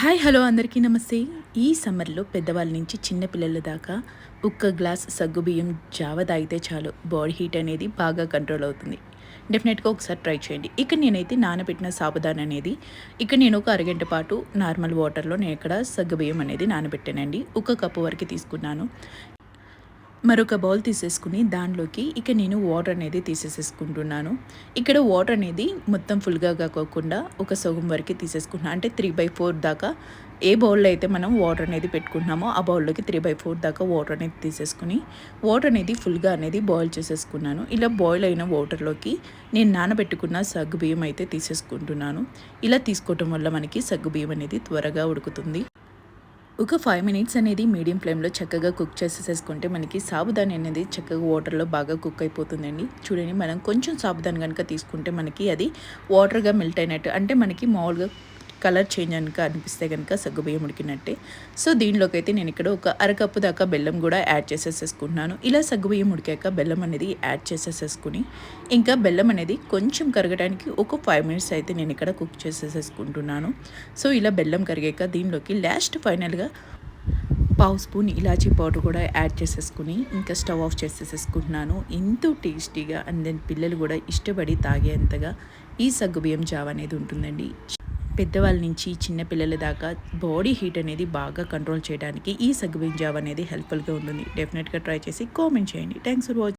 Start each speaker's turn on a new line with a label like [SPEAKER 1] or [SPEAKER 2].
[SPEAKER 1] Hi hello అందరికీ నమస్తే. ఈ సమ్మర్లో పెద్దవాళ్ళ నుంచి చిన్న పిల్లల దాకా ఒక్క గ్లాస్ సగ్గుబియ్యం జావ తాగితే చాలు బాడీ హీట్ అనేది బాగా కంట్రోల్ అవుతుంది. డెఫినెట్గా ఒకసారి ట్రై చేయండి. ఇక్కడ నేనైతే నానబెట్టిన సాబుదానా అనేది ఇక్కడ నేను ఒక అరగంట పాటు నార్మల్ వాటర్లో నేను ఇక్కడ సగ్గుబియ్యం అనేది నానబెట్టానండి. ఒక కప్పు వరకు తీసుకున్నాను. మరొక బౌల్ తీసేసుకుని దానిలోకి ఇక నేను వాటర్ అనేది తీసేసుకుంటున్నాను. ఇక్కడ వాటర్ అనేది మొత్తం ఫుల్గా కాకోకుండా ఒక సగం వరకు తీసేసుకుంటున్నాను. అంటే 3/4 దాకా ఏ బౌల్లో అయితే మనం వాటర్ అనేది పెట్టుకుంటున్నామో ఆ బౌల్లోకి 3/4 దాకా వాటర్ అనేది తీసేసుకుని వాటర్ అనేది ఫుల్గా అనేది బాయిల్ చేసేసుకున్నాను. ఇలా బాయిల్ అయిన వాటర్లోకి నేను నానబెట్టుకున్న సగ్గుబియ్యం అయితే తీసేసుకుంటున్నాను. ఇలా తీసుకోవటం వల్ల మనకి సగ్గుబియ్యం అనేది త్వరగా ఉడుకుతుంది. ఒక 5 మినిట్స్ అనేది మీడియం ఫ్లేమ్లో చక్కగా కుక్ చేసేసుకుంటే మనకి సాబుదాని అనేది చక్కగా వాటర్లో బాగా కుక్ అయిపోతుందండి. చూడండి, మనం కొంచెం సాబుదాని కనుక తీసుకుంటే మనకి అది వాటర్గా మెల్ట్ అయినట్టు, అంటే మనకి మామూలుగా కలర్ చేంజ్ కనుక అనిపిస్తే కనుక సగ్గుబియ్యం ఉడికినట్టే. సో దీనిలోకి అయితే నేను ఇక్కడ ఒక అరకప్పు దాకా బెల్లం కూడా యాడ్ చేసేసుకుంటున్నాను. ఇలా సగ్గుబియ్యం ఉడికాక బెల్లం అనేది యాడ్ చేసేసుకుని ఇంకా బెల్లం అనేది కొంచెం కరగడానికి ఒక 5 మినిట్స్ అయితే నేను ఇక్కడ కుక్ చేసేసుకుంటున్నాను. సో ఇలా బెల్లం కరిగాక దీనిలోకి లాస్ట్ ఫైనల్గా పావు స్పూన్ ఇలాచీ పౌడర్ కూడా యాడ్ చేసేసుకుని ఇంకా స్టవ్ ఆఫ్ చేసేసుకుంటున్నాను. ఎంతో టేస్టీగా అండ్ దెన్ పిల్లలు కూడా ఇష్టపడి తాగేంతగా ఈ సగ్గుబియ్యం జావ అనేది ఉంటుందండి. పెద్దవాళ్ళ నుంచి చిన్న పిల్లల దాకా బాడీ హీట్ అనేది బాగా కంట్రోల్ చేయడానికి ఈ సగ్గుబియ్యం జావ అనేది హెల్ప్ఫుల్గా ఉంటుంది. డెఫినెట్గా ట్రై చేసి కామెంట్ చేయండి. Thanks for watching.